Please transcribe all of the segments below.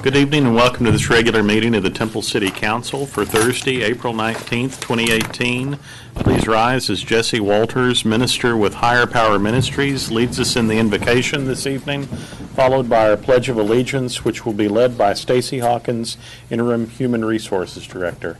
Good evening and welcome to this regular meeting of the Temple City Council for Thursday, April 19th, 2018. Please rise as Jesse Walters, minister with Higher Power Ministries, leads us in the invocation this evening, followed by our Pledge of Allegiance, which will be led by Stacy Hawkins, Interim Human Resources Director.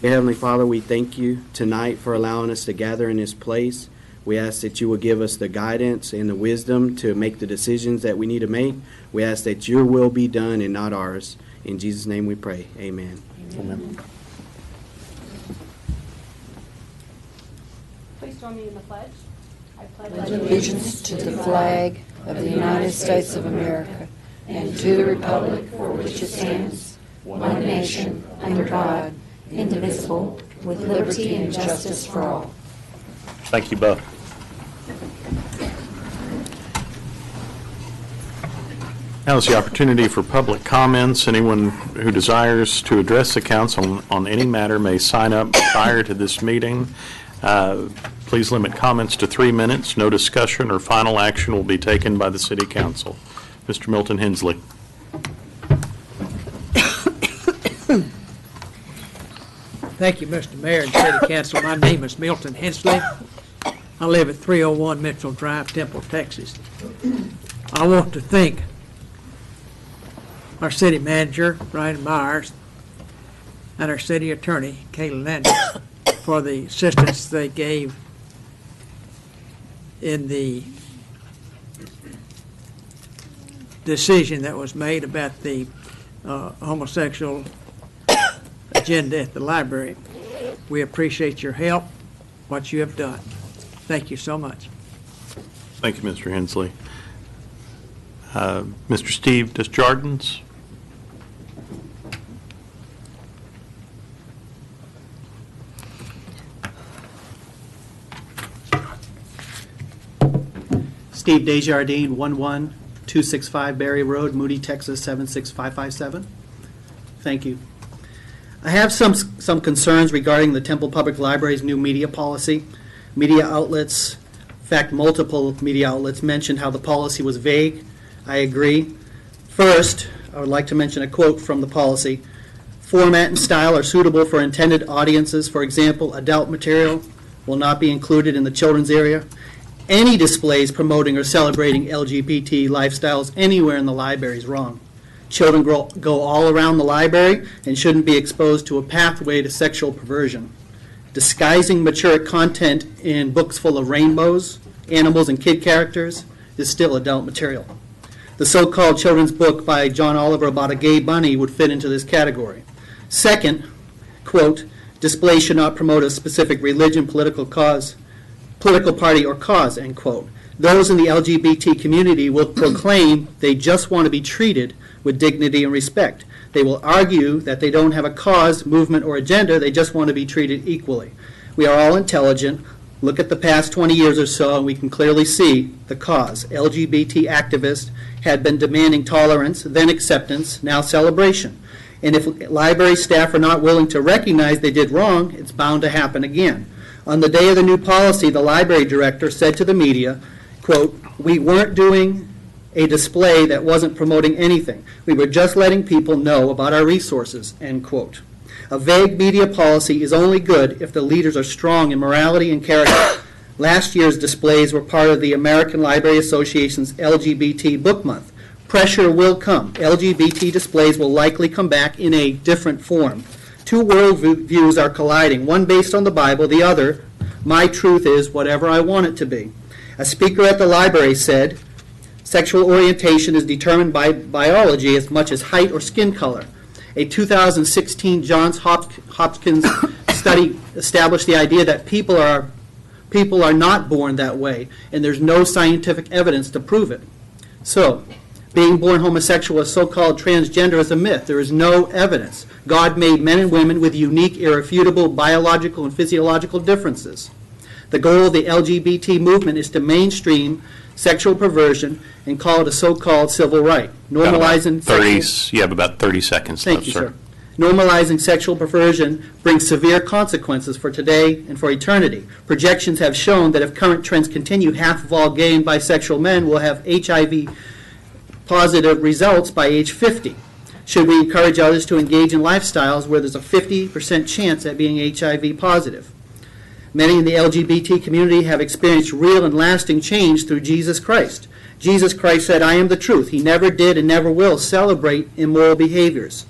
Dear Heavenly Father, we thank you tonight for allowing us to gather in this place. We ask that you will give us the guidance and the wisdom to make the decisions that we need to make. We ask that your will be done and not ours. In Jesus' name we pray. Amen. Amen. Please join me in the pledge. I pledge allegiance to the flag of the United States of America and to the republic for which it stands, one nation, under God, indivisible, with liberty and justice for all. Thank you both. Now is the opportunity for public comments. Anyone who desires to address the council on any matter may sign up prior to this meeting. Please limit comments to 3 minutes. No discussion or final action will be taken by the City Council. Mr. Milton Hensley. Thank you, Mr. Mayor and City Council. My name is Milton Hensley. I live at 301 Mitchell Drive, Temple, Texas. I want to thank our city manager, Brian Myers, and our city attorney, Kayla Landis, for the assistance they gave in the decision that was made about the homosexual agenda at the library. We appreciate your help, what you have done. Thank you so much. Thank you, Mr. Hensley. Mr. Steve Desjardins. Steve Desjardins, 11265 Berry Road, Moody, Texas, 76557. Thank you. I have some concerns regarding the Temple Public Library's new media policy. Media outlets, in fact, multiple media outlets mentioned how the policy was vague. I agree. First, I would like to mention a quote from the policy. Format and style are suitable for intended audiences. For example, adult material will not be included in the children's area. Any displays promoting or celebrating LGBT lifestyles anywhere in the library is wrong. Children go all around the library and shouldn't be exposed to a pathway to sexual perversion. Disguising mature content in books full of rainbows, animals, and kid characters is still adult material. The so-called children's book by John Oliver about a gay bunny would fit into this category. Second, quote, display should not promote a specific religion, political party, or cause, end quote. Those in the LGBT community will proclaim they just want to be treated with dignity and respect. They will argue that they don't have a cause, movement, or agenda. They just want to be treated equally. We are all intelligent. Look at the past 20 years or so, and we can clearly see the cause. LGBT activists had been demanding tolerance, then acceptance, now celebration. And if library staff are not willing to recognize they did wrong, it's bound to happen again. On the day of the new policy, the library director said to the media, quote, we weren't doing a display that wasn't promoting anything. We were just letting people know about our resources, end quote. A vague media policy is only good if the leaders are strong in morality and character. Last year's displays were part of the American Library Association's LGBT Book Month. Pressure will come. LGBT displays will likely come back in a different form. Two worldviews are colliding, one based on the Bible, the other, my truth is whatever I want it to be. A speaker at the library said, sexual orientation is determined by biology as much as height or skin color. A 2016 Johns Hopkins study established the idea that people are not born that way, and there's no scientific evidence to prove it. So, being born homosexual or so-called transgender is a myth. There is no evidence. God made men and women with unique, irrefutable biological and physiological differences. The goal of the LGBT movement is to mainstream sexual perversion and call it a so-called civil right. Normalizing you have about 30 seconds left, sir. Normalizing sexual perversion brings severe consequences for today and for eternity. Projections have shown that if current trends continue, half of all gay and bisexual men will have HIV positive results by age 50? Should we encourage others to engage in lifestyles where there's a 50% chance at being HIV positive? Many in the LGBT community have experienced real and lasting change through Jesus Christ. Jesus Christ said, "I am the truth." He never did and never will celebrate immoral behaviors.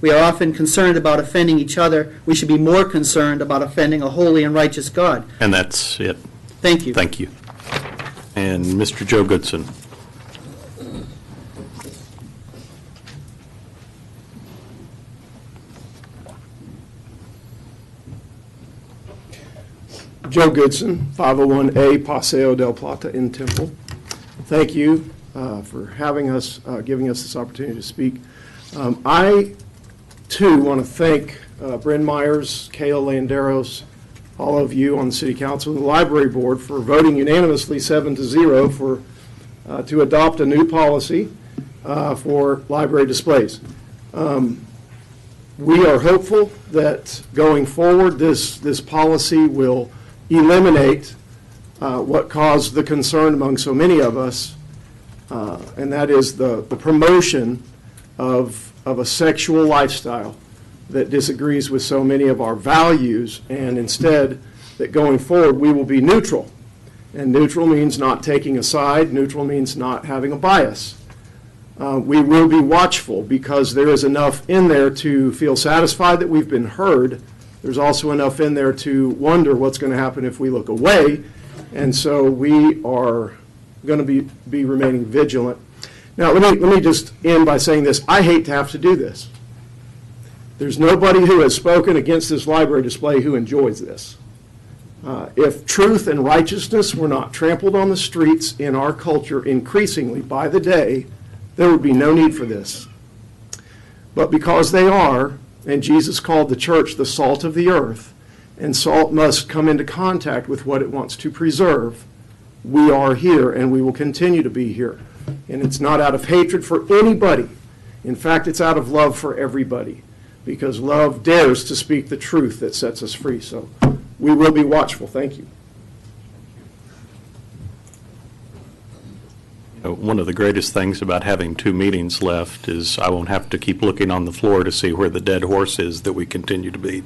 We are often concerned about offending each other. We should be more concerned about offending a holy and righteous God. And that's it. Thank you. Thank you. And Mr. Joe Goodson. Joe Goodson, 501A Paseo del Plata in Temple. Thank you for having us, giving us this opportunity to speak. I, too, want to thank Bryn Myers, Kayla Landeros, all of you on the City Council and the Library Board for voting unanimously 7-0 for to adopt a new policy for library displays. We are hopeful that going forward, this policy will eliminate what caused the concern among so many of us, and that is the promotion of a sexual lifestyle that disagrees with so many of our values, and instead that going forward we will be neutral. And neutral means not taking a side. Neutral means not having a bias. We will be watchful because there is enough in there to feel satisfied that we've been heard. There's also enough in there to wonder what's going to happen if we look away. And so we are going to be remaining vigilant. Now, let me just end by saying this. I hate to have to do this. There's nobody who has spoken against this library display who enjoys this. If truth and righteousness were not trampled on the streets in our culture increasingly by the day, there would be no need for this. But because they are, and Jesus called the church the salt of the earth, and salt must come into contact with what it wants to preserve, we are here and we will continue to be here. And it's not out of hatred for anybody. In fact, it's out of love for everybody, because love dares to speak the truth that sets us free. So we will be watchful. Thank you. One of the greatest things about having 2 meetings left is I won't have to keep looking on the floor to see where the dead horse is that we continue to beat.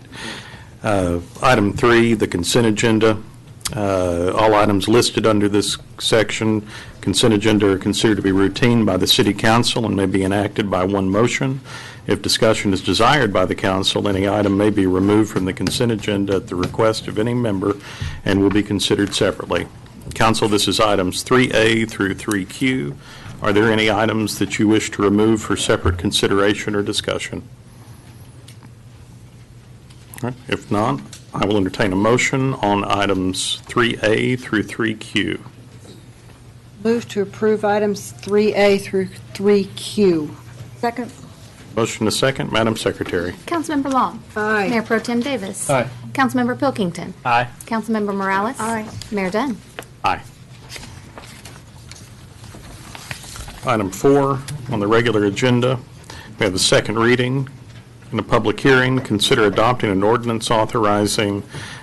Item 3, the consent agenda. All items listed under this section, consent agenda, are considered to be routine by the City Council and may be enacted by one motion. If discussion is desired by the council, any item may be removed from the consent agenda at the request of any member and will be considered separately. Council, this is items 3A through 3Q. Are there any items that you wish to remove for separate consideration or discussion? All right. If not, I will entertain a motion on items 3A through 3Q. Move to approve items 3A through 3Q. Second. Motion to second. Madam Secretary. Councilmember Long. Aye. Mayor Pro Tem Davis. Aye. Councilmember Pilkington. Aye. Councilmember Morales. Aye. Mayor Dunn. Aye. Item 4 on the regular agenda, we have the second reading and a public hearing. Consider adopting an ordinance authorizing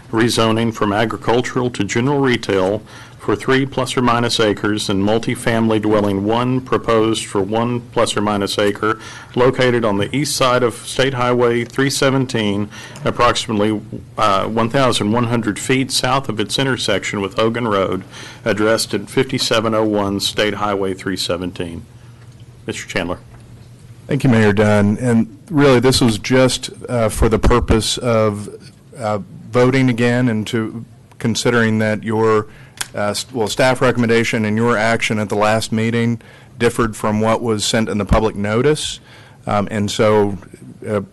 rezoning from agricultural to general retail for 3 ± acres and multifamily dwelling 1 proposed for 1 ± acre located on the east side of State Highway 317, approximately 1,100 feet south of its intersection with Hogan Road, addressed at 5701 State Highway 317. Mr. Chandler. Thank you, Mayor Dunn. And really, this was just for the purpose of voting again and to considering that your staff recommendation and your action at the last meeting differed from what was sent in the public notice. And so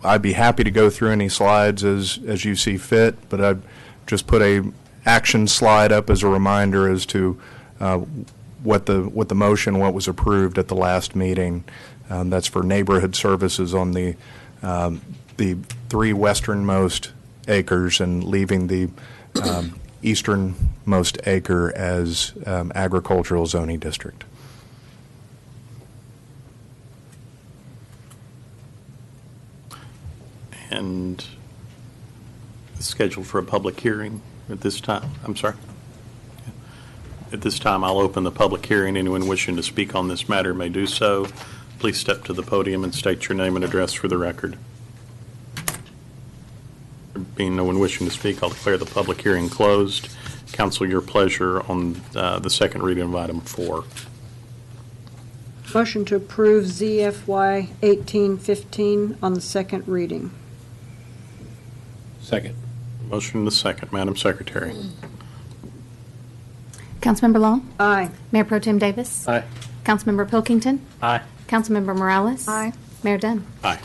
I'd be happy to go through any slides as you see fit, but I'd just put a action slide up as a reminder as to what the motion, what was approved at the last meeting. That's for neighborhood services on the 3 westernmost acres and leaving the easternmost acre as agricultural zoning district. And scheduled for a public hearing at this time. I'm sorry. At this time, I'll open the public hearing. Anyone wishing to speak on this matter may do so. Please step to the podium and state your name and address for the record. There being no one wishing to speak, I'll declare the public hearing closed. Council, your pleasure on the second reading of item 4. Motion to approve ZFY 1815 on the second reading. Second. Motion and a second. Madam Secretary. Councilmember Long? Aye. Mayor Pro Tem Davis? Aye. Councilmember Pilkington? Aye. Councilmember Morales? Aye. Mayor Dunn? Aye.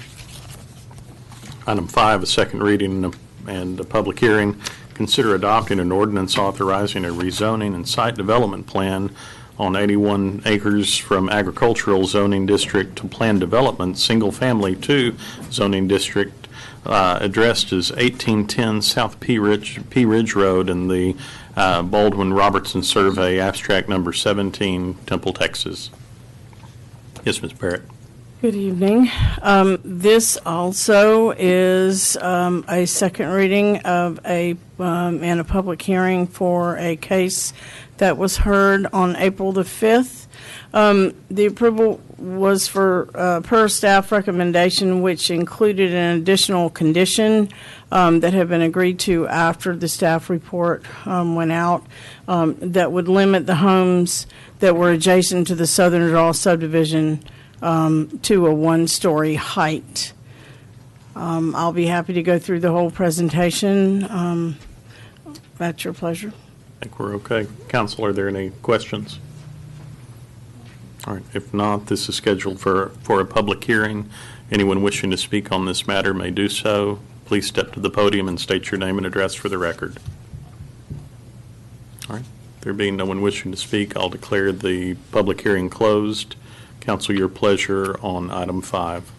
Item 5, a second reading and a public hearing. Consider adopting an ordinance authorizing a rezoning and site development plan on 81 acres from agricultural zoning district to planned development, single-family to zoning district, addressed as 1810 South P Ridge Road in the Baldwin-Robertson Survey, abstract number 17, Temple, Texas. Yes, Ms. Barrett. Good evening. This also is a second reading of and a public hearing for a case that was heard on April the 5th. The approval was for per staff recommendation, which included an additional condition that had been agreed to after the staff report went out that would limit the homes that were adjacent to the Southern Draw subdivision to a one-story height. I'll be happy to go through the whole presentation. At your pleasure. I think we're okay. Council, are there any questions? All right, if not, this is scheduled for a public hearing. Anyone wishing to speak on this matter may do so. Please step to the podium and state your name and address for the record. All right, there being no one wishing to speak, I'll declare the public hearing closed. Council, your pleasure on item 5.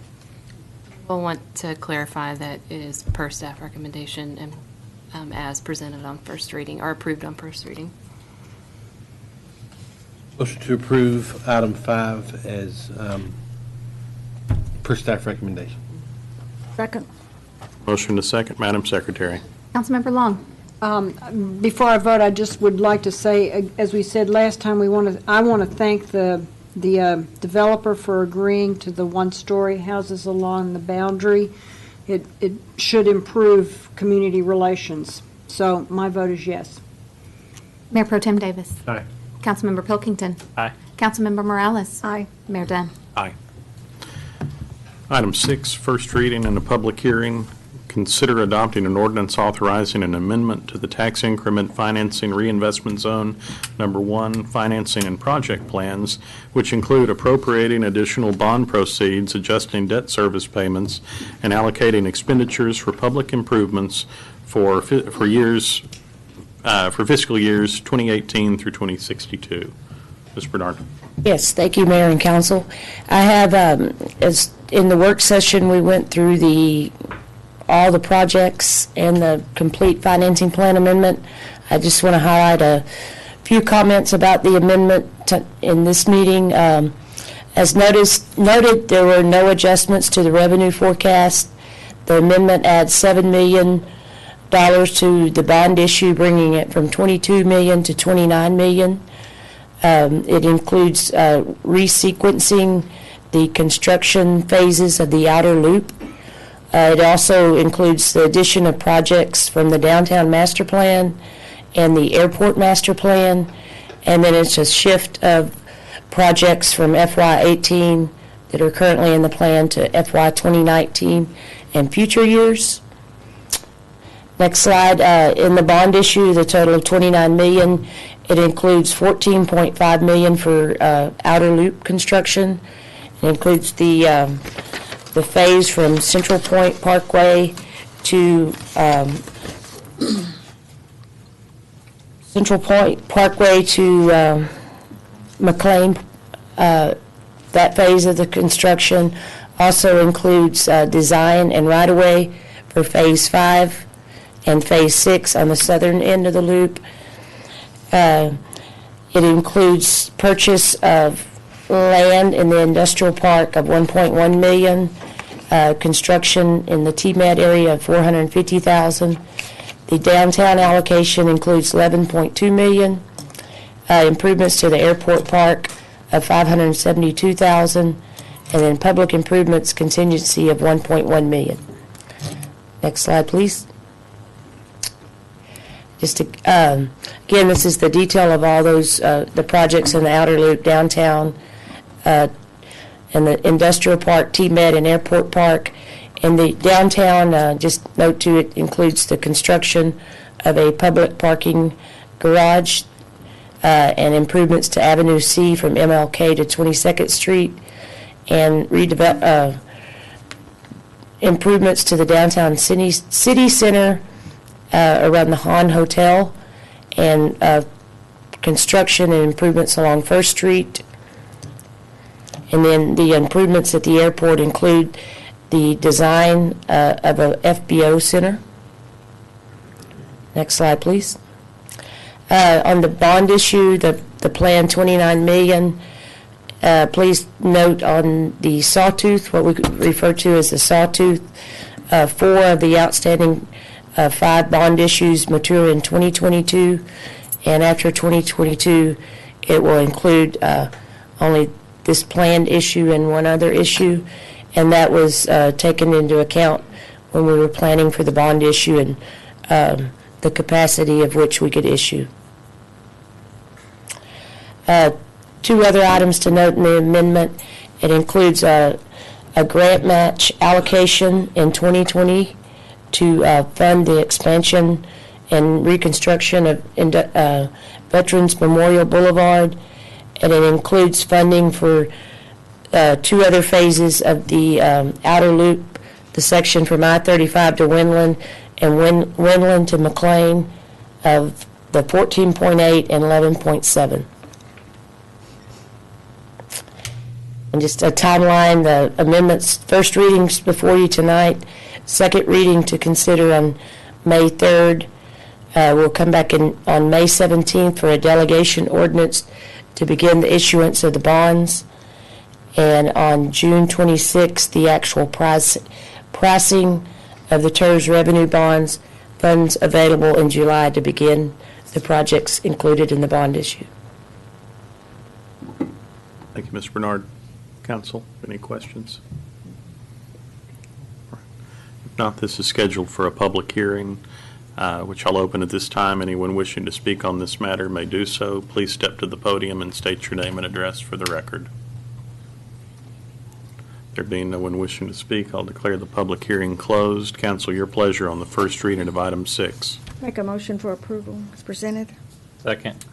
We'll want to clarify that it is per staff recommendation and as presented on first reading, or approved on first reading. Motion to approve item 5 as per staff recommendation. Second. Motion to second. Madam Secretary. Councilmember Long? Before I vote, I just would like to say, as we said last time, I want to thank the developer for agreeing to the one-story houses along the boundary. It should improve community relations. So my vote is yes. Mayor Pro Tem Davis? Aye. Councilmember Pilkington? Aye. Councilmember Morales? Aye. Mayor Dunn? Aye. Item 6, first reading and a public hearing. Consider adopting an ordinance authorizing an amendment to the tax increment financing reinvestment zone number 1 financing and project plans, which include appropriating additional bond proceeds, adjusting debt service payments, and allocating expenditures for public improvements for fiscal years 2018 through 2062. Ms. Bernard. Yes, thank you, Mayor and Council. I have, as in the work session, we went through all the projects and the complete financing plan amendment. I just want to highlight a few comments about the amendment in this meeting. As noted, there were no adjustments to the revenue forecast. The amendment adds $7 million to the bond issue, bringing it from $22 million to $29 million. It includes resequencing the construction phases of the outer loop. It also includes the addition of projects from the Downtown Master Plan and the Airport Master Plan, and then it's a shift of projects from FY18 that are currently in the plan to FY 2019 and future years. Next slide. In the bond issue, the total of $29 million, it includes $14.5 million for outer loop construction. It includes the phase from Central Point Parkway to McLean. That phase of the construction also includes design and right-of-way for Phase 5 and Phase 6 on the southern end of the loop. It includes purchase of land in the industrial park of $1.1 million, construction in the TMAD area of $450,000. The downtown allocation includes $11.2 million. improvements to the airport park of $572,000, and then public improvements contingency of $1.1 million. Next slide, please. Just to, again, this is the detail of all those, the projects in the outer loop, downtown, and the industrial park, T-Med, and airport park. And the downtown, just note too, it includes the construction of a public parking garage and improvements to Avenue C from MLK to 22nd Street, and improvements to the downtown city center around the Han Hotel, and construction and improvements along First Street. And then the improvements at the airport include the design of a FBO center. Next slide, please. On the bond issue, the plan $29 million. Please note on the sawtooth, what we refer to as the sawtooth, 4 of the outstanding 5 bond issues mature in 2022, and after 2022, it will include only this planned issue and one other issue, and that was taken into account when we were planning for the bond issue and the capacity of which we could issue. 2 other items to note in the amendment. It includes a grant match allocation in 2020 to fund the expansion and reconstruction of Veterans Memorial Boulevard, and it includes funding for 2 other phases of the outer loop, the section from I-35 to Windland and Windland to McLean of the 14.8 and 11.7. And just a timeline, the amendments, first readings before you tonight, second reading to consider on May 3rd. We'll come back on May 17th for a delegation ordinance to begin the issuance of the bonds. And on June 26th, the actual pricing of the TERS revenue bonds, funds available in July to begin the projects included in the bond issue. Thank you, Mr. Bernard. Council, any questions? If not, this is scheduled for a public hearing, which I'll open at this time. Anyone wishing to speak on this matter may do so. Please step to the podium and state your name and address for the record. There being no one wishing to speak, I'll declare the public hearing closed. Council, your pleasure on the first reading of item 6. Make a motion for approval as presented. Second.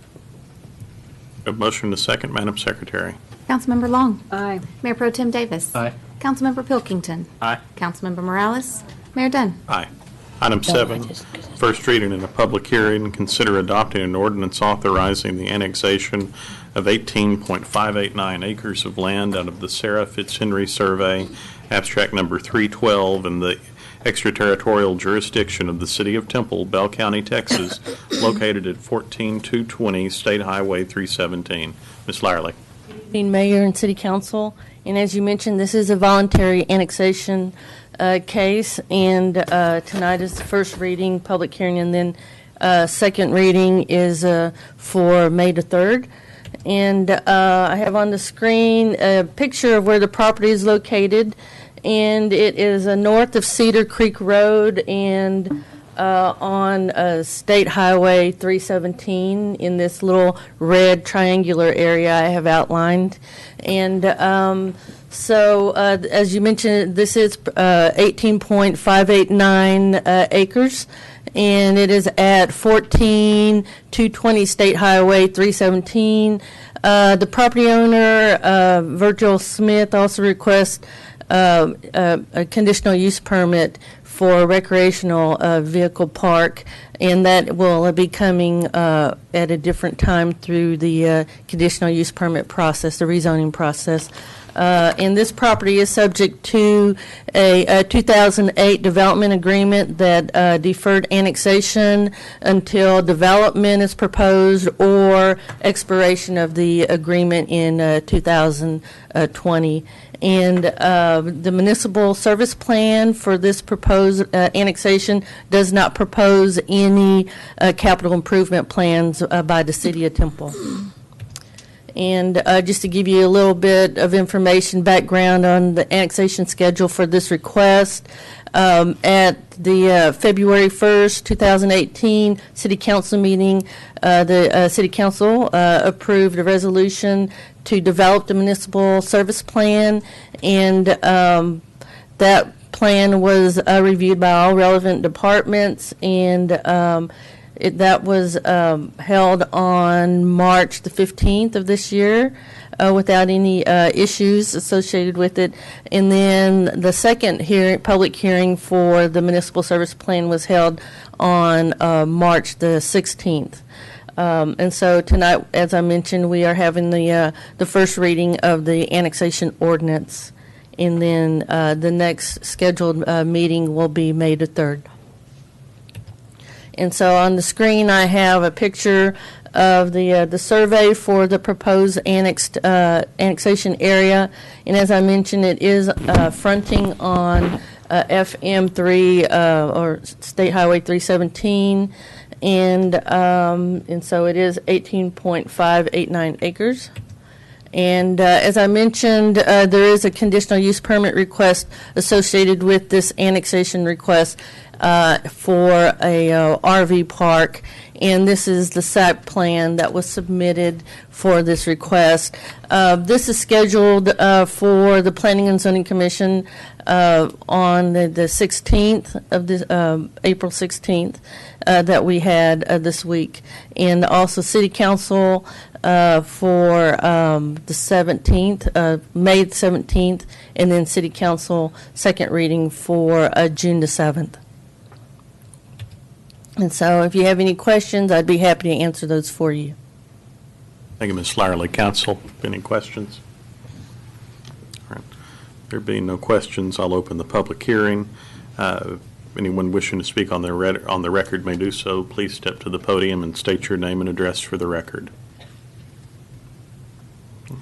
A motion to second, Madam Secretary. Councilmember Long. Aye. Mayor Pro Tem Davis. Aye. Councilmember Pilkington. Aye. Councilmember Morales. Mayor Dunn. Aye. Item 7, first reading in a public hearing, consider adopting an ordinance authorizing the annexation of 18.589 acres of land out of the Sarah Fitzhenry Survey, abstract number 312, in the extraterritorial jurisdiction of the City of Temple, Bell County, Texas, located at 14220 State Highway 317. Ms. Lyerly. Mayor and City Council, and as you mentioned, this is a voluntary annexation case, and tonight is the first reading, public hearing, and then second reading is for May the 3rd. And I have on the screen a picture of where the property is located, and it is north of Cedar Creek Road and on State Highway 317 in this little red triangular area I have outlined. And so, as you mentioned, this is 18.589 acres, and it is at 14220 State Highway 317. The property owner, Virgil Smith, also requests a conditional use permit for a recreational vehicle park, and that will be coming at a different time through the conditional use permit process, the rezoning process. And this property is subject to a 2008 development agreement that deferred annexation until development is proposed or expiration of the agreement in 2020. And the municipal service plan for this proposed annexation does not propose any capital improvement plans by the city of Temple. And just to give you a little bit of information, background on the annexation schedule for this request, at the February 1st, 2018 City Council meeting, the City Council approved a resolution to develop the municipal service plan, and that plan was reviewed by all relevant departments, and that was held on March the 15th of this year without any issues associated with it. And then the second public hearing for the municipal service plan was held on March the 16th. And so tonight, as I mentioned, we are having the first reading of the annexation ordinance. And then the next scheduled meeting will be May the 3rd. And so on the screen, I have a picture of the survey for the proposed annexation area. And as I mentioned, it is fronting on FM3 or State Highway 317, and so it is 18.589 acres. And as I mentioned, there is a conditional use permit request associated with this annexation request for a RV park, and this is the SAC plan that was submitted for this request. This is scheduled for the Planning and Zoning Commission on the 16th of this April 16th that we had this week, and also City Council for the 17th, May 17th, and then City Council second reading for June the 7th. And so if you have any questions, I'd be happy to answer those for you. Thank you, Ms. Larley. Council, any questions? All right. There being no questions, I'll open the public hearing. Anyone wishing to speak on the record may do so. Please step to the podium and state your name and address for the record. There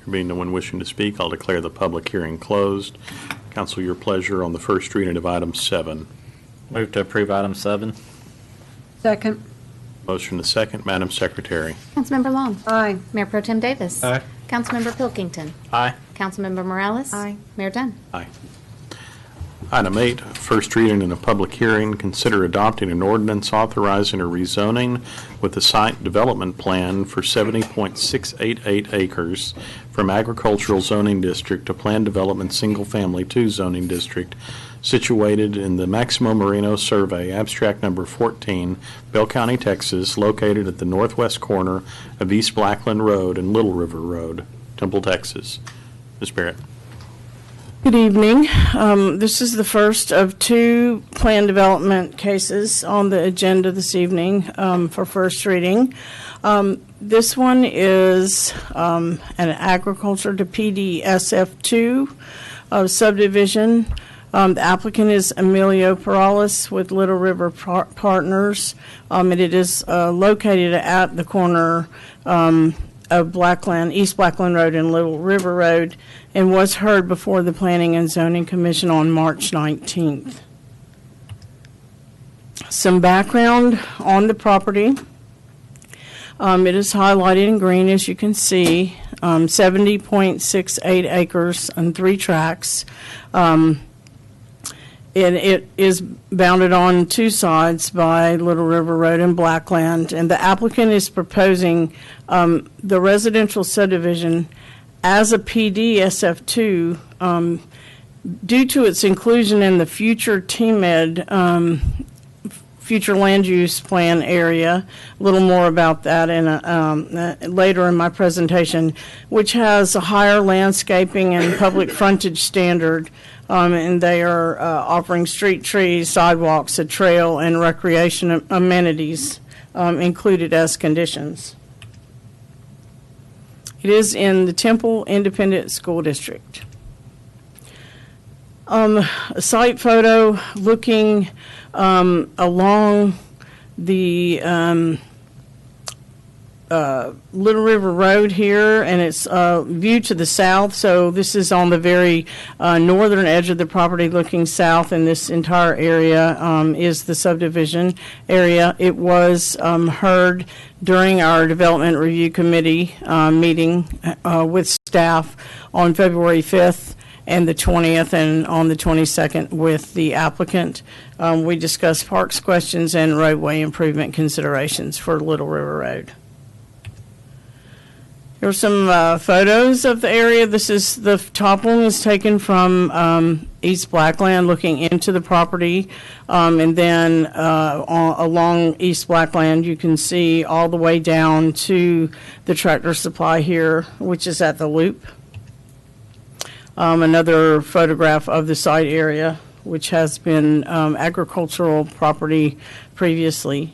being no one wishing to speak, I'll declare the public hearing closed. Council, your pleasure on the first reading of item 7. Move to approve item 7. Second. Motion to second. Madam Secretary. Councilmember Long. Aye. Mayor Pro Tem Davis. Aye. Councilmember Pilkington. Aye. Councilmember Morales. Aye. Mayor Dunn. Aye. Item 8, first reading and a public hearing. Consider adopting an ordinance authorizing a rezoning with a site development plan for 70.688 acres from agricultural zoning district to planned development single-family 2 zoning district situated in the Maximo Merino Survey, abstract number 14, Bell County, Texas, located at the northwest corner of East Blackland Road and Little River Road, Temple, Texas. Ms. Barrett. Good evening. This is the first of 2 planned development cases on the agenda this evening for first reading. This one is an agriculture to PD SF2 subdivision. The applicant is Emilio Perales with Little River Partners, and it is located at the corner of East Blackland Road and Little River Road, and was heard before the Planning and Zoning Commission on March 19th. Some background on the property. It is highlighted in green, as you can see, 70.68 acres and 3 tracts. And it is bounded on 2 sides by Little River Road and Blackland. And the applicant is proposing the residential subdivision as a PD SF2 due to its inclusion in the future TMED, future land use plan area. A little more about that later in my presentation, which has a higher landscaping and public frontage standard. And they are offering street trees, sidewalks, a trail, and recreation amenities included as conditions. It is in the Temple Independent School District. A site photo looking along the Little River Road here, and it's viewed to the south. So this is on the very northern edge of the property looking south, and this entire area is the subdivision area. It was heard during our Development Review Committee meeting with staff on February 5th and the 20th, and on the 22nd with the applicant. We discussed parks questions and roadway improvement considerations for Little River Road. Here's some photos of the area. This is, the top one was taken from East Blackland looking into the property. And then along East Blackland, you can see all the way down to the Tractor Supply here, which is at the loop. Another photograph of the site area, which has been agricultural property previously.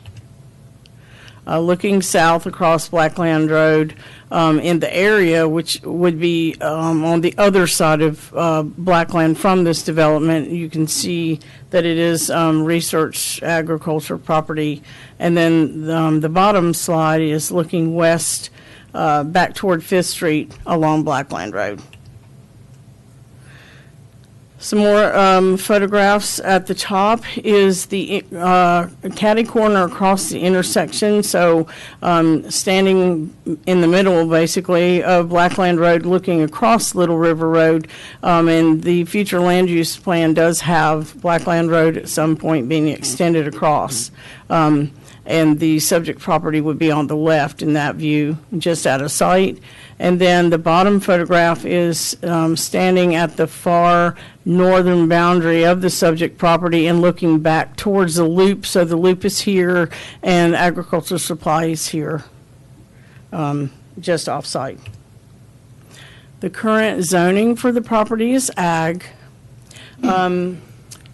Looking south across Blackland Road, in the area, which would be on the other side of Blackland from this development, you can see that it is research agriculture property. And then the bottom slide is looking west back toward 5th Street along Blackland Road. Some more photographs. At the top is the catty corner across the intersection. So standing in the middle, basically, of Blackland Road, looking across Little River Road. And the future land use plan does have Blackland Road at some point being extended across. And the subject property would be on the left in that view, just out of sight. And then the bottom photograph is standing at the far northern boundary of the subject property and looking back towards the loop. So the loop is here and agricultural supply is here, just off-site. The current zoning for the property is ag.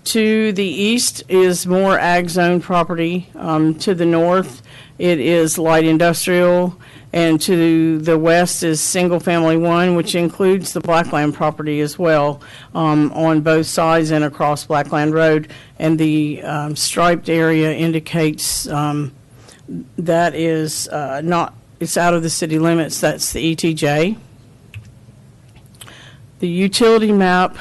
To the east is more ag zone property. To the north, it is light industrial. And to the west is single-family one, which includes the Blackland property as well, on both sides and across Blackland Road. And the striped area indicates that is not, it's out of the city limits. That's the ETJ. The utility map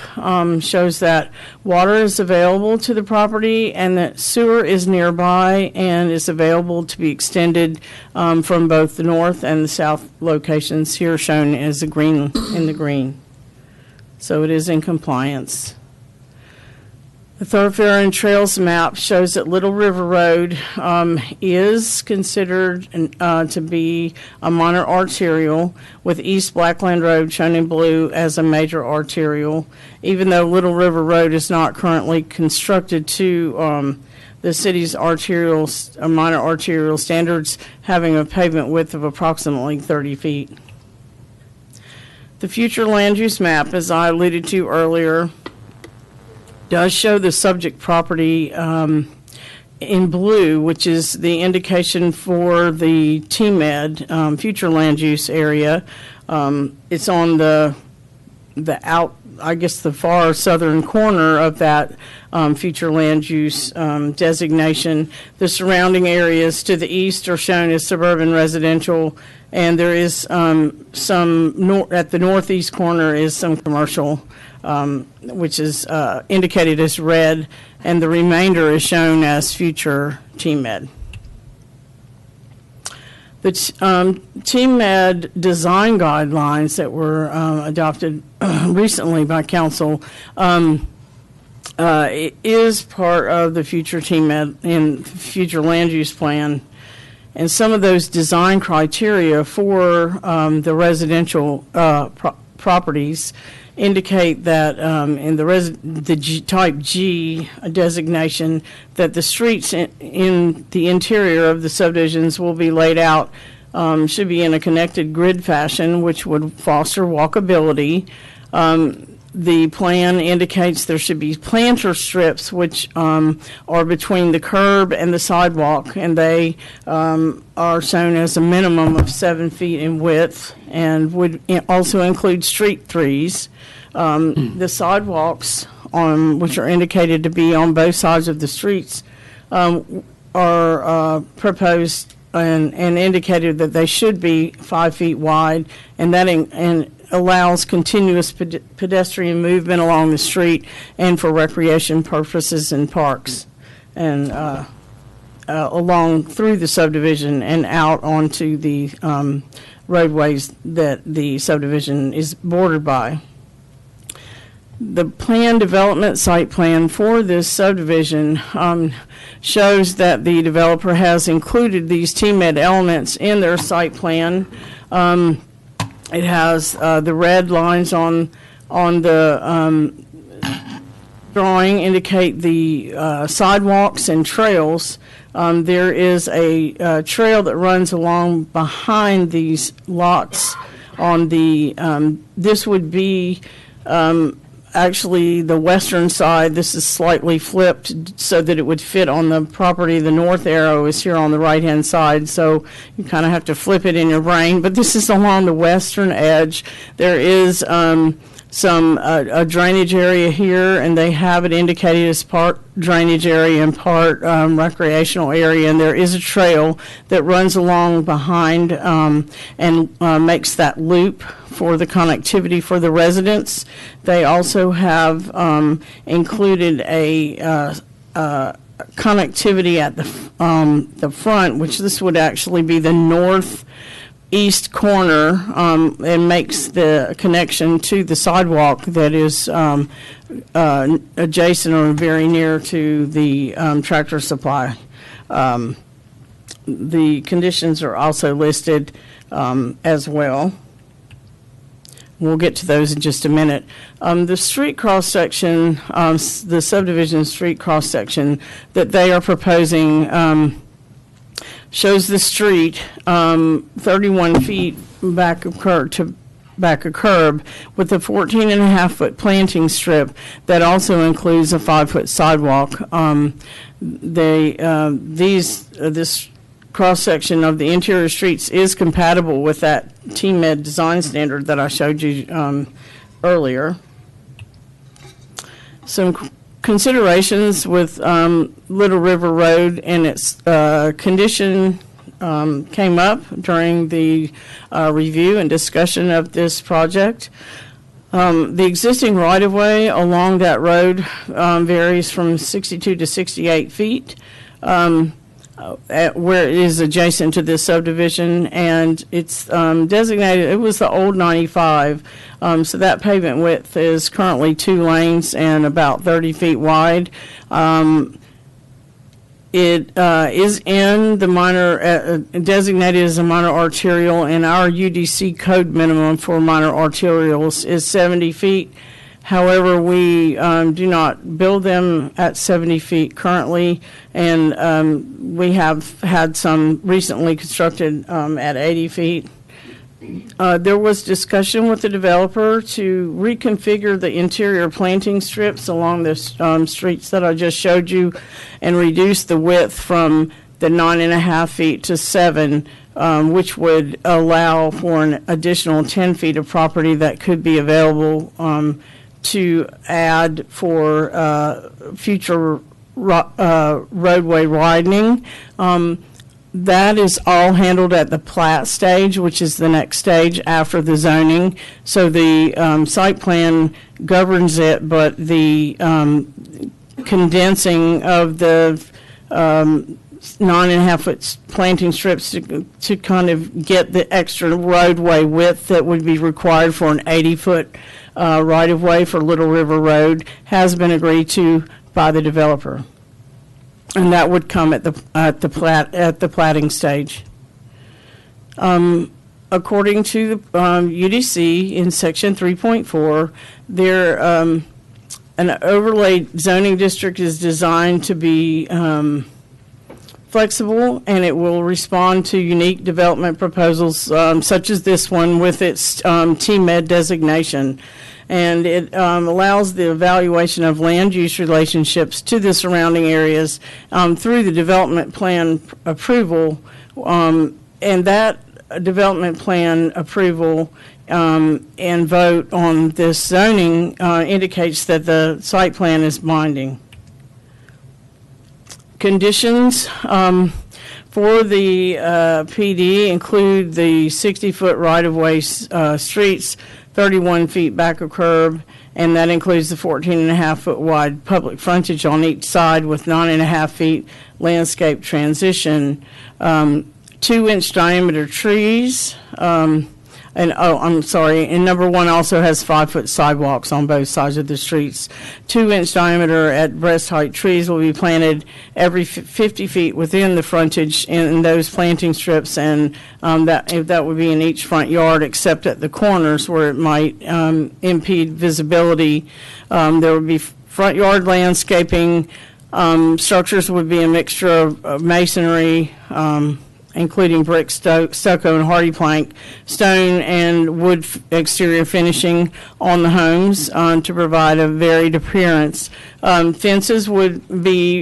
shows that water is available to the property and that sewer is nearby and is available to be extended from both the north and the south locations, here shown as a green in the green. So it is in compliance. The thoroughfare and trails map shows that Little River Road is considered to be a minor arterial, with East Blackland Road shown in blue as a major arterial, even though Little River Road is not currently constructed to the city's minor arterial standards, having a pavement width of approximately 30 feet. The future land use map, as I alluded to earlier, does show the subject property in blue, which is the indication for the TMED future land use area. It's on the far southern corner of that future land use designation. The surrounding areas to the east are shown as suburban residential, and there is some at the northeast corner is some commercial, which is indicated as red, and the remainder is shown as future TMED. The TMED design guidelines that were adopted recently by council is part of the future TMED and future land use plan. And some of those design criteria for the residential properties indicate that in the type G designation, that the streets in the interior of the subdivisions will be laid out, should be in a connected grid fashion, which would foster walkability. The plan indicates there should be planter strips which are between the curb and the sidewalk, and they are shown as a minimum of 7 feet in width and would also include street trees. The sidewalks, which are indicated to be on both sides of the streets, are proposed and indicated that they should be 5 feet wide, and that allows continuous pedestrian movement along the street and for recreation purposes in parks and along through the subdivision and out onto the roadways that the subdivision is bordered by. The plan development site plan for this subdivision shows that the developer has included these TMED elements in their site plan. It has the red lines on the drawing indicate the sidewalks and trails. There is a trail that runs along behind these lots on the, this would be actually the western side. This is slightly flipped so that it would fit on the property. The north arrow is here on the right-hand side, so you kind of have to flip it in your brain. But this is along the western edge. There is a drainage area here, and they have it indicated as part drainage area and part recreational area, and there is a trail that runs along behind and makes that loop for the connectivity for the residents. They also have included a connectivity at the front, which this would actually be the northeast corner, and makes the connection to the sidewalk that is adjacent or very near to the Tractor Supply. The conditions are also listed as well. We'll get to those in just a minute. The street cross-section, the subdivision street cross-section that they are proposing shows the street 31 feet back of curb with a 14.5-foot planting strip that also includes a 5-foot sidewalk. This cross-section of the interior streets is compatible with that TMED design standard that I showed you earlier. Some considerations with Little River Road and its condition came up during the review and discussion of this project. The existing right-of-way along that road varies from 62 to 68 feet. Where it is adjacent to this subdivision, and it's designated, it was the old 95, so that pavement width is currently 2 lanes and about 30 feet wide. It is in the minor, designated as a minor arterial, and our UDC code minimum for minor arterials is 70 feet. However, we do not build them at 70 feet currently, and we have had some recently constructed at 80 feet. There was discussion with the developer to reconfigure the interior planting strips along the streets that I just showed you and reduce the width from the 9.5 feet to 7, which would allow for an additional 10 feet of property that could be available to add for future roadway widening. That is all handled at the plat stage, which is the next stage after the zoning. So the site plan governs it, but the condensing of the 9.5-foot planting strips to kind of get the extra roadway width that would be required for an 80-foot right-of-way for Little River Road has been agreed to by the developer, and that would come at the platting stage. According to the UDC in section 3.4, there an overlay zoning district is designed to be flexible, and it will respond to unique development proposals such as this one with its TMED designation. And it allows the evaluation of land use relationships to the surrounding areas through the development plan approval. And that development plan approval and vote on this zoning indicates that the site plan is binding. Conditions for the PD include the 60-foot right-of-way streets, 31 feet back of curb, and that includes the 14.5-foot wide public frontage on each side with 9.5 feet landscape transition, 2-inch diameter trees, and number one also has 5-foot sidewalks on both sides of the streets. 2-inch diameter at breast height trees will be planted every 50 feet within the frontage in those planting strips, and that would be in each front yard except at the corners where it might impede visibility. There would be front yard landscaping. Structures would be a mixture of masonry, including brick, stucco, and hardy plank, stone, and wood exterior finishing on the homes to provide a varied appearance. Fences would be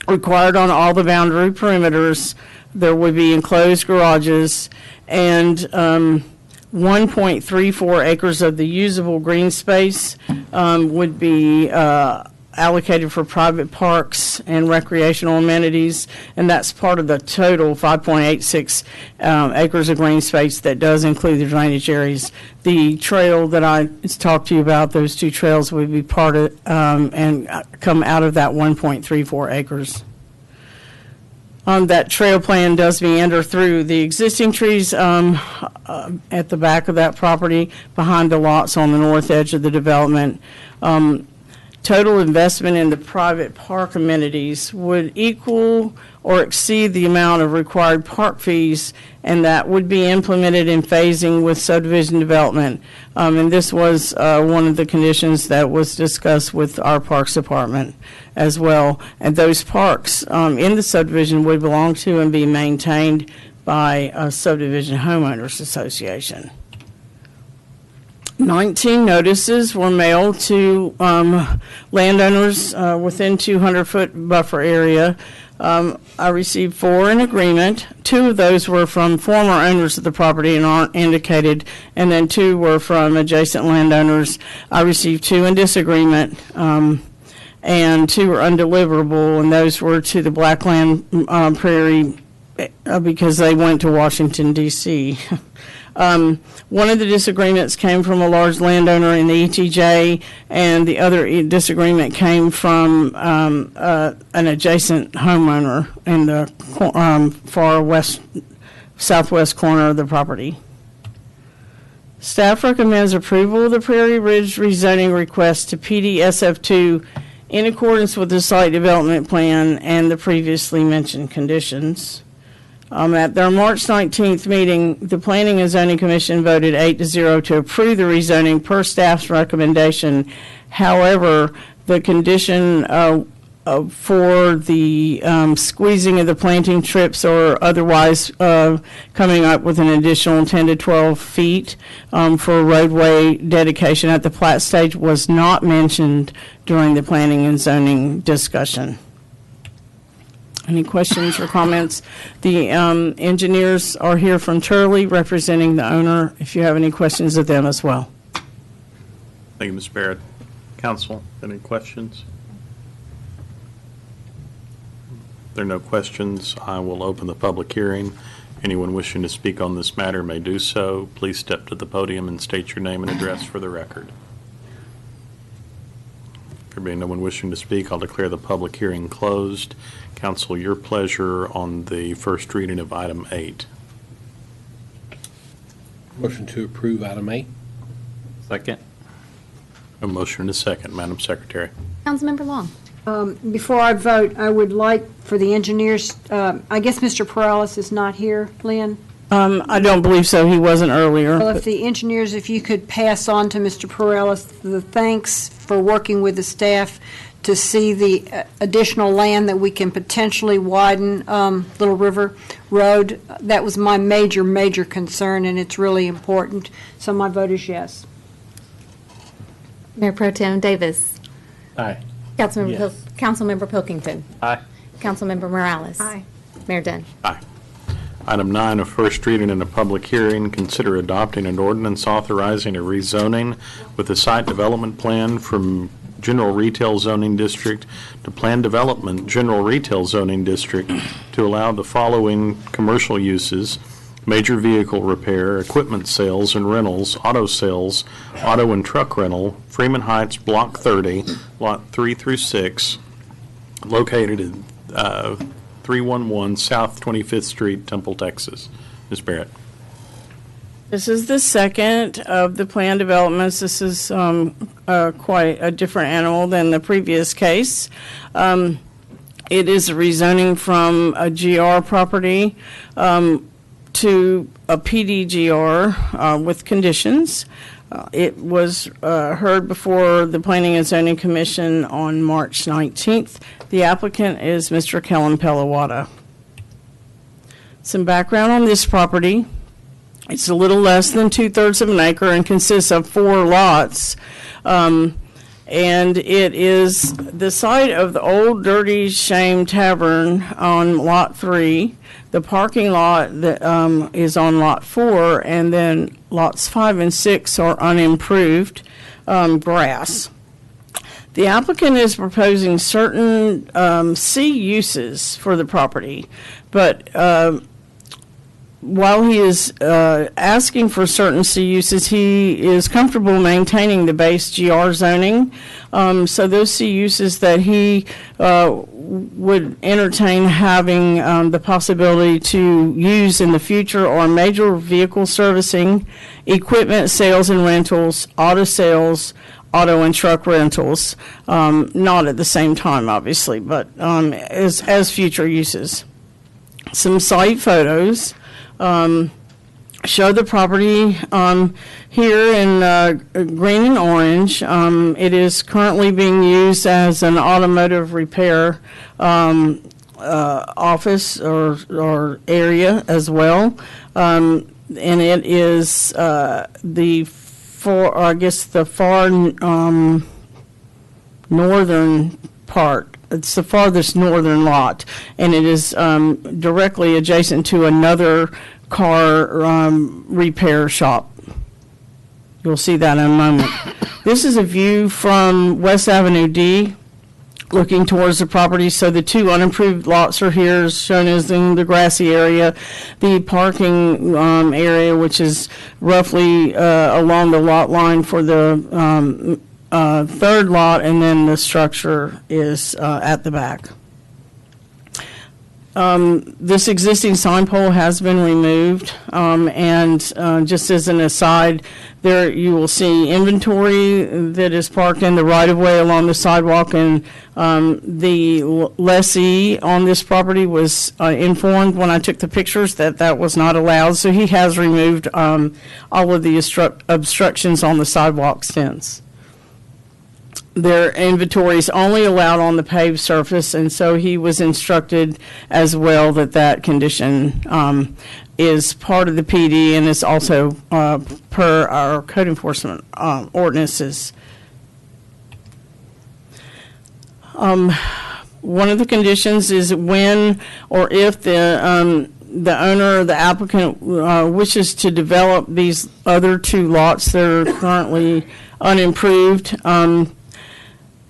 required on all the boundary perimeters. There would be enclosed garages, and 1.34 acres of the usable green space would be allocated for private parks and recreational amenities, and that's part of the total 5.86 acres of green space that does include the drainage areas. The trail that I talked to you about, those two trails would be part of and come out of that 1.34 acres. That trail plan does meander through the existing trees at the back of that property behind the lots on the north edge of the development. Total investment in the private park amenities would equal or exceed the amount of required park fees, and that would be implemented in phasing with subdivision development. And this was one of the conditions that was discussed with our Parks Department as well. And those parks in the subdivision would belong to and be maintained by a subdivision homeowners association. 19 notices were mailed to landowners within 200-foot buffer area. I received 4 in agreement. 2 of those were from former owners of the property and aren't indicated, and then 2 were from adjacent landowners. I received 2 in disagreement, and 2 were undeliverable, and those were to the Blackland Prairie because they went to Washington, D.C. One of the disagreements came from a large landowner in the ETJ, and the other disagreement came from an adjacent homeowner in the far west, southwest corner of the property. Staff recommends approval of the Prairie Ridge rezoning request to PDSF2 in accordance with the site development plan and the previously mentioned conditions. At their March 19th meeting, the Planning and Zoning Commission voted 8-0 to approve the rezoning per staff's recommendation. However, the condition for the squeezing of the planting trips or otherwise coming up with an additional 10 to 12 feet for roadway dedication at the plat stage was not mentioned during the Planning and Zoning discussion. Any questions or comments? The engineers are here from Turley representing the owner, if you have any questions of them as well. Thank you, Ms. Barrett. Council, any questions? If there are no questions, I will open the public hearing. Anyone wishing to speak on this matter may do so. Please step to the podium and state your name and address for the record. There being no one wishing to speak, I'll declare the public hearing closed. Council, your pleasure on the first reading of item 8. Motion to approve item 8. Second. A motion and a second, Madam Secretary. Councilmember Long. Before I vote, I would like for the engineers, I guess Mr. Perales is not here, Lynn? I don't believe so. He wasn't earlier. Well, if the engineers, if you could pass on to Mr. Perales the thanks for working with the staff to see the additional land that we can potentially widen Little River Road. That was my major concern, and it's really important. So my vote is yes. Mayor Pro Tem Davis. Aye. Councilmember Pilkington. Aye. Councilmember Morales. Aye. Mayor Dunn. Aye. Item 9, a first reading and a public hearing. Consider adopting an ordinance authorizing a rezoning with a site development plan from General Retail Zoning District to Planned Development General Retail Zoning District to allow the following commercial uses: major vehicle repair, equipment sales and rentals, auto sales, auto and truck rental, Freeman Heights, Block 30, Lot 3 through 6, located at 311 South 25th Street, Temple, Texas. Ms. Barrett. This is the second of the planned developments. This is quite a different animal than the previous case. It is a rezoning from a GR property to a PDGR with conditions. It was heard before the Planning and Zoning Commission on March 19th. The applicant is Mr. Kellen Pelawata. Some background on this property. It's a little less than 2/3 of an acre and consists of 4 lots. And it is the site of the old Dirty Shame Tavern on Lot 3. The parking lot that is on Lot 4, and then Lots 5 and 6 are unimproved grass. The applicant is proposing certain C uses for the property, but while he is asking for certain C uses, he is comfortable maintaining the base GR zoning. So those C uses that he would entertain having the possibility to use in the future are major vehicle servicing, equipment sales and rentals, auto sales, auto and truck rentals, not at the same time, obviously, but as future uses. Some site photos show the property here in green and orange. It is currently being used as an automotive repair office or area as well. And it is the far northern part. It's the farthest northern lot, and it is directly adjacent to another car repair shop. You'll see that in a moment. This is a view from West Avenue D, looking towards the property. So the 2 unimproved lots are here, shown as in the grassy area. The parking area, which is roughly along the lot line for the 3rd lot, and then the structure is at the back. This existing sign pole has been removed, and just as an aside, there you will see inventory that is parked in the right-of-way along the sidewalk, and the lessee on this property was informed when I took the pictures that that was not allowed, so he has removed all of the obstructions on the sidewalk since. Their inventory is only allowed on the paved surface, and so he was instructed as well that that condition is part of the PD and is also per our code enforcement ordinances. One of the conditions is when or if the owner or the applicant wishes to develop these other 2 lots that are currently unimproved.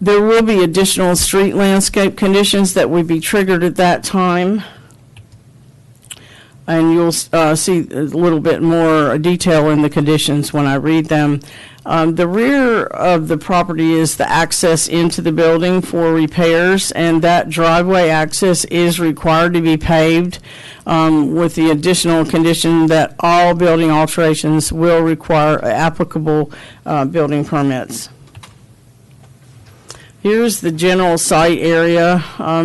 There will be additional street landscape conditions that would be triggered at that time. And you'll see a little bit more detail in the conditions when I read them. The rear of the property is the access into the building for repairs, and that driveway access is required to be paved with the additional condition that all building alterations will require applicable building permits. Here's the general site area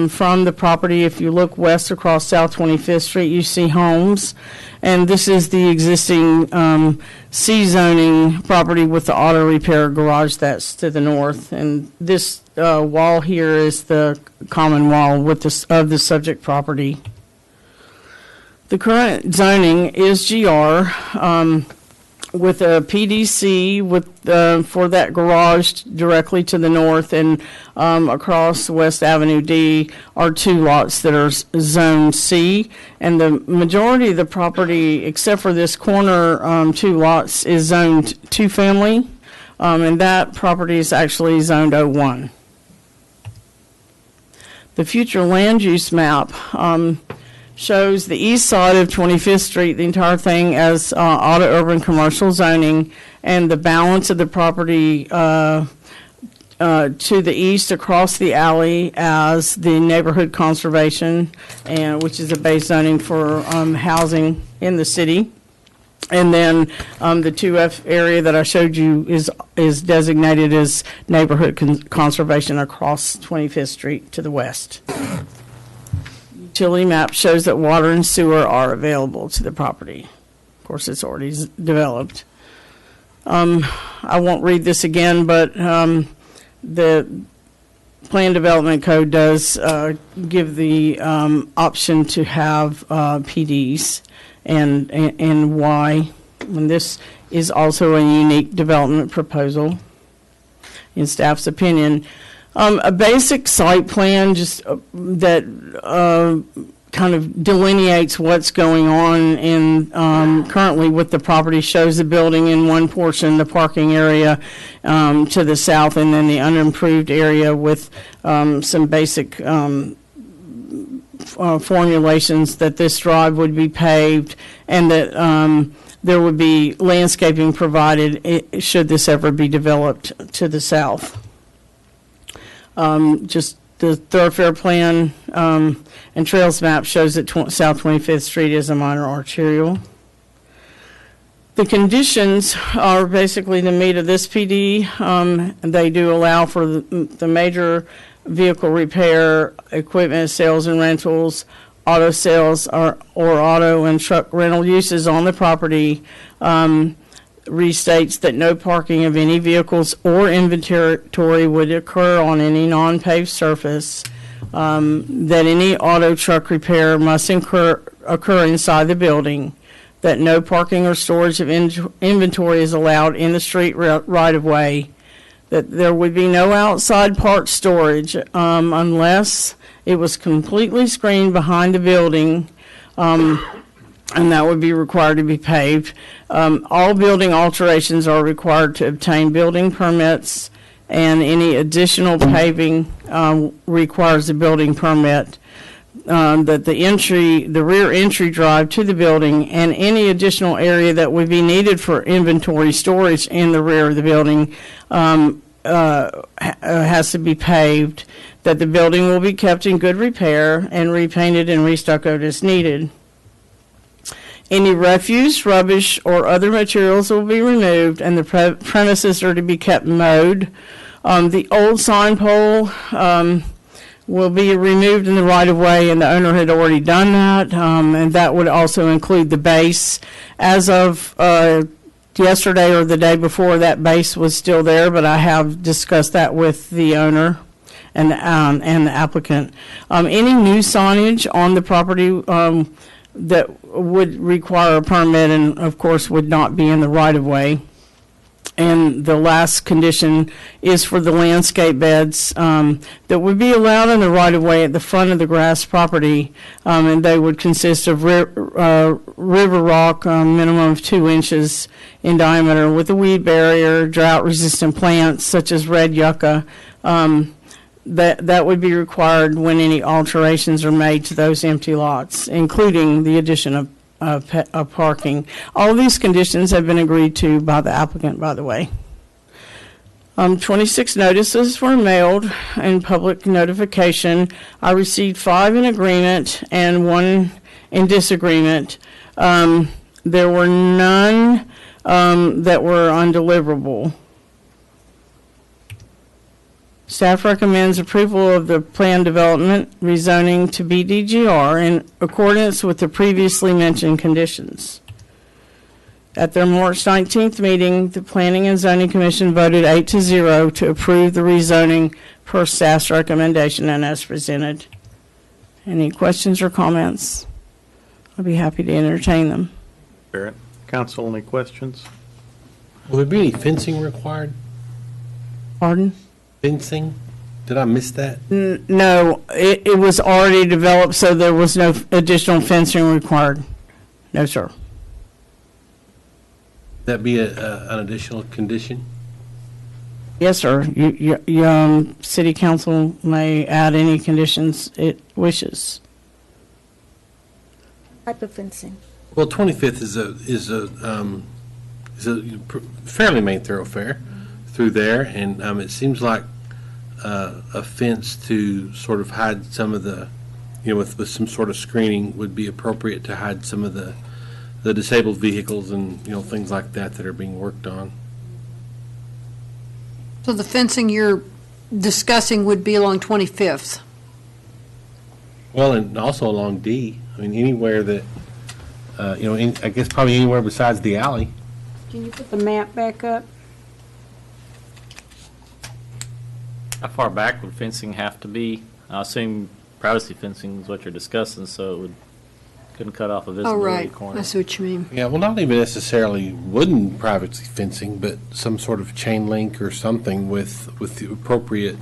from the property. If you look west across South 25th Street, you see homes. And this is the existing C zoning property with the auto repair garage that's to the north. And this wall here is the common wall with of the subject property. The current zoning is GR, with a PDC for that garage directly to the north, and across West Avenue D are 2 lots that are Zone C, and the majority of the property, except for this corner 2 lots, is zoned 2-family, and that property is actually zoned 01. The future land use map shows the east side of 25th Street, the entire thing as auto urban commercial zoning, and the balance of the property to the east across the alley as the neighborhood conservation, and which is a base zoning for housing in the city. And then the 2F area that I showed you is designated as neighborhood conservation across 25th Street to the west. Utility map shows that water and sewer are available to the property. Of course, it's already developed. I won't read this again, but the Plan Development Code does give the option to have PDs and why. And this is also a unique development proposal, in staff's opinion. A basic site plan just that kind of delineates what's going on in currently with the property, shows the building in one portion, the parking area to the south, and then the unimproved area with some basic formulations that this drive would be paved, and that there would be landscaping provided should this ever be developed to the south. Just the thoroughfare plan and trails map shows that South 25th Street is a minor arterial. The conditions are basically the meat of this PD. They do allow for the major vehicle repair, equipment sales and rentals, auto sales or auto and truck rental uses on the property. Restates that no parking of any vehicles or inventory would occur on any non-paved surface, that any auto truck repair must occur inside the building, that no parking or storage of inventory is allowed in the street right-of-way, that there would be no outside part storage unless it was completely screened behind the building, and that would be required to be paved. All building alterations are required to obtain building permits, and any additional paving requires a building permit. That the rear entry drive to the building and any additional area that would be needed for inventory storage in the rear of the building has to be paved. That the building will be kept in good repair and repainted and restuccoed as needed. Any refuse, rubbish, or other materials will be removed, and the premises are to be kept mowed. The old sign pole will be removed in the right-of-way, and the owner had already done that, and that would also include the base. As of yesterday or the day before, that base was still there, but I have discussed that with the owner and the applicant. Any new signage on the property that would require a permit and, of course, would not be in the right-of-way. And the last condition is for the landscape beds that would be allowed in the right-of-way at the front of the grass property, and they would consist of river rock, minimum of 2 inches in diameter, with a weed barrier, drought-resistant plants such as red yucca. That would be required when any alterations are made to those empty lots, including the addition of parking. All of these conditions have been agreed to by the applicant, by the way. 26 notices were mailed in public notification. I received 5 in agreement and 1 in disagreement. There were none that were undeliverable. Staff recommends approval of the plan development rezoning to BDGR in accordance with the previously mentioned conditions. At their March 19th meeting, the Planning and Zoning Commission voted 8-0 to approve the rezoning per staff's recommendation and as presented. Any questions or comments? I'll be happy to entertain them. Barrett. Council, any questions? Will there be any fencing required? Pardon? Fencing? Did I miss that? No, it was already developed, so there was no additional fencing required. No, sir. That be an additional condition? Yes, sir. City council may add any conditions it wishes. Type of fencing. Well, 25th is a fairly main thoroughfare through there, and it seems like a fence to sort of hide some of the, with some sort of screening would be appropriate to hide some of the disabled vehicles and, things like that are being worked on. So the fencing you're discussing would be along 25th? Well, and also along D. I mean, anywhere that, I guess probably anywhere besides the alley. Can you put the map back up? How far back would fencing have to be? I assume privacy fencing is what you're discussing, so couldn't cut off a Oh, visibility right. corner. I see what you mean. Yeah, well, not even necessarily wooden privacy fencing, but some sort of chain link or something with the appropriate,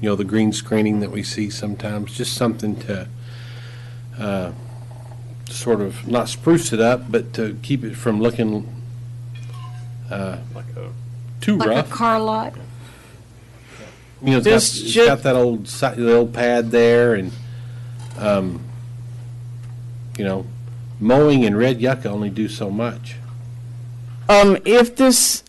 the green screening that we see sometimes, just something to sort of not spruce it up, but to keep it from looking too Like rough. a car lot? It's got that old pad there, and mowing and red yucca only do so much. If this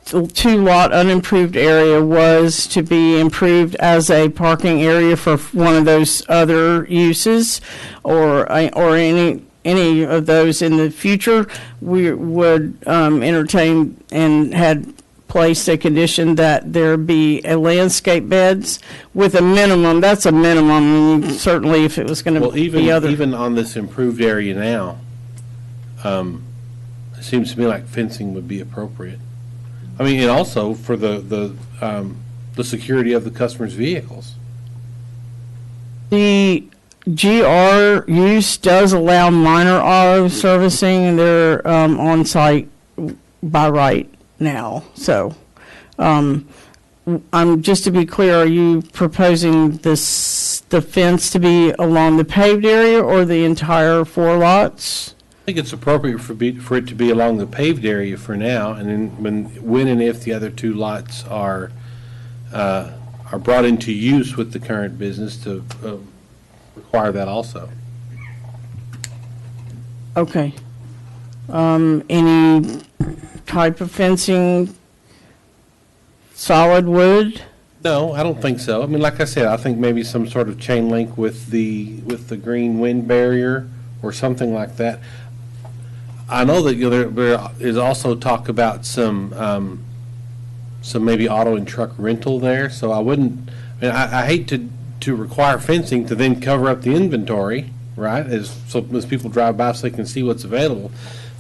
2-lot unimproved area was to be improved as a parking area for one of those other uses, or any of those in the future, we would entertain and had placed a condition that there be a landscape beds with a minimum. That's a minimum. Certainly, if it was going to be other. Even on this improved area now, it seems to me like fencing would be appropriate. I mean, and also for the security of the customer's vehicles. The GR use does allow minor auto servicing, and they're on site by right now. So, just to be clear, are you proposing the fence to be along the paved area or the entire 4 lots? I think it's appropriate for it to be along the paved area for now, and then when and if the other 2 lots are brought into use with the current business, to require that also. Okay. Any type of fencing, solid wood? No, I don't think so. I mean, like I said, I think maybe some sort of chain link with the green wind barrier or something like that. I know that there is also talk about some maybe auto and truck rental there. So I wouldn't. I mean, I hate to require fencing to then cover up the inventory, right? As people drive by so they can see what's available.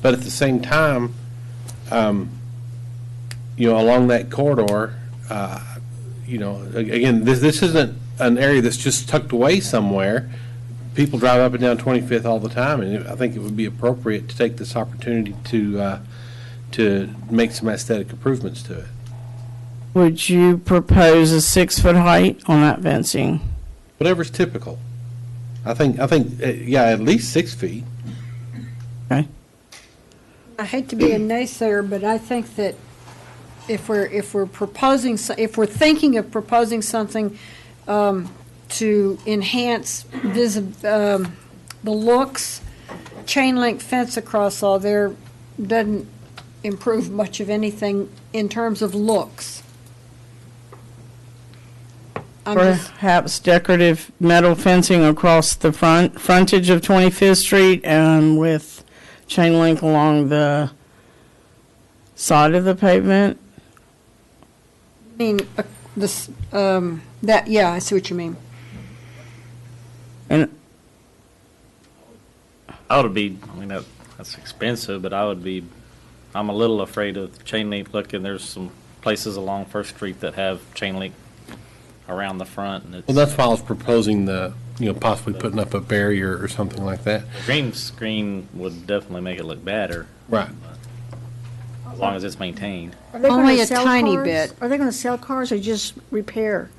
But at the same time, along that corridor, again, this isn't an area that's just tucked away somewhere. People drive up and down 25th all the time, and I think it would be appropriate to take this opportunity to make some aesthetic improvements to it. Would you propose a 6-foot height on that fencing? Whatever's typical. I think, at least 6 feet. Okay. I hate to be a naysayer, but I think that if we're thinking of proposing something to enhance the looks, chain link fence across all there doesn't improve much of anything in terms of looks. Perhaps decorative metal fencing across the frontage of 25th Street and with chain link along the side of the pavement? I mean, I see what you mean. And I would be, that's expensive, but I would be I'm a little afraid of chain link looking. There's some places along First Street that have chain link around the front, and it's. Well, that's why I was proposing possibly putting up a barrier or something like that. Green screen would definitely make it look better. Right. As long as it's maintained. Are they Only gonna a sell tiny cars? bit. Are they going to sell cars or just repair?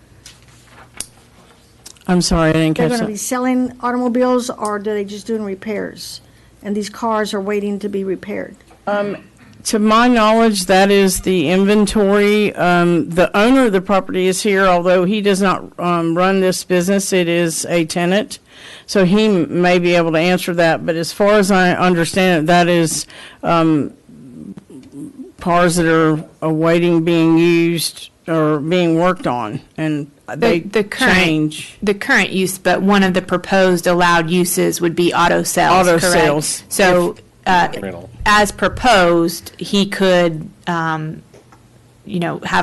I'm sorry, I didn't They're catch going to be that. selling automobiles, or are they just doing repairs? And these cars are waiting to be repaired? To my knowledge, that is the inventory. The owner of the property is here, although he does not run this business. It is a tenant, so he may be able to answer that. But as far as I understand it, that is cars that are awaiting being used or being worked on, and they change. The current use, but one of the proposed allowed uses would be auto sales, Auto correct? sales. So, Rental. as proposed, he could, have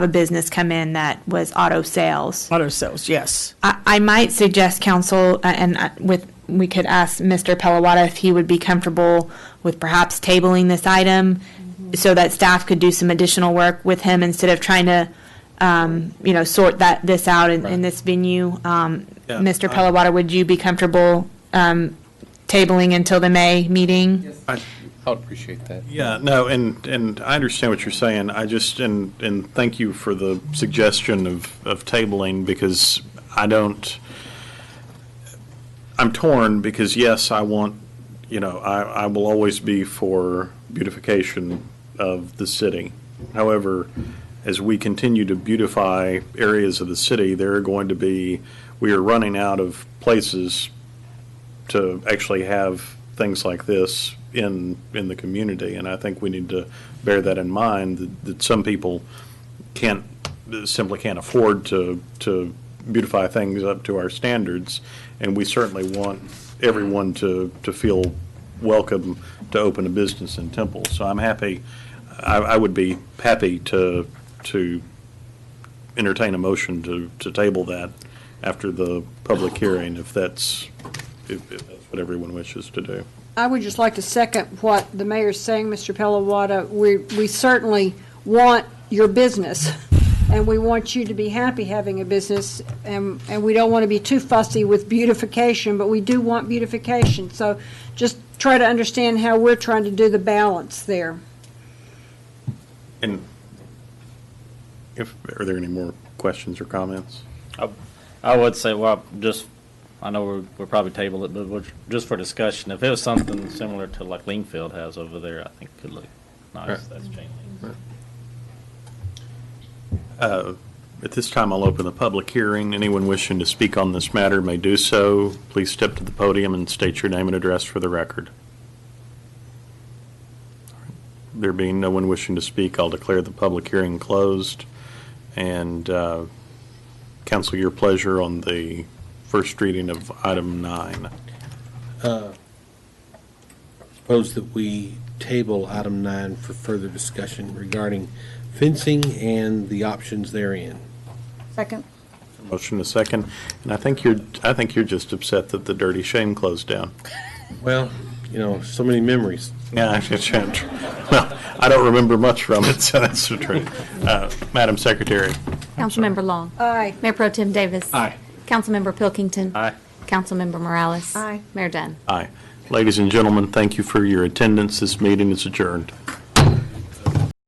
a business come in that was auto sales. Auto sales, yes. I might suggest, council, we could ask Mr. Pelawata if he would be comfortable with perhaps tabling this item so that staff could do some additional work with him instead of trying to, sort this out in this venue. Mr. Pelawata, would you be comfortable tabling until the May meeting? I would appreciate that. Yeah, no, and I understand what you're saying. I just, and thank you for the suggestion of tabling, because I'm torn, because yes, I want, I will always be for beautification of the city. However, as we continue to beautify areas of the city, we are running out of places to actually have things like this in the community, and I think we need to bear that in mind, that some people simply can't afford to beautify things up to our standards, and we certainly want everyone to feel welcome to open a business in Temple. So I'm happy, I would be happy to entertain a motion to table that after the public hearing, if that's what everyone wishes to do. I would just like to second what the mayor's saying, Mr. Pelawata. We certainly want your business, and we want you to be happy having a business, and we don't want to be too fussy with beautification, but we do want beautification. So just try to understand how we're trying to do the balance there. And are there any more questions or comments? I would say, I know we'll probably table it, but just for discussion, if it was something similar to like Leanfield has over there, I think it could look nice. Right. That's chain link. At this time, I'll open the public hearing. Anyone wishing to speak on this matter may do so. Please step to the podium and state your name and address for the record. There being no one wishing to speak, I'll declare the public hearing closed. And council, your pleasure on the first reading of item 9. Suppose that we table item 9 for further discussion regarding fencing and the options therein. Second. Motion is second, and I think you're just upset that the Dirty Shame closed down. Well, so many memories. Yeah, well, I don't remember much from it, so that's the truth. Madam Secretary. Councilmember Long. Aye. Mayor Pro Tem Davis. Aye. Councilmember Pilkington. Aye. Councilmember Morales. Aye. Mayor Dunn. Aye. Ladies and gentlemen, thank you for your attendance. This meeting is adjourned.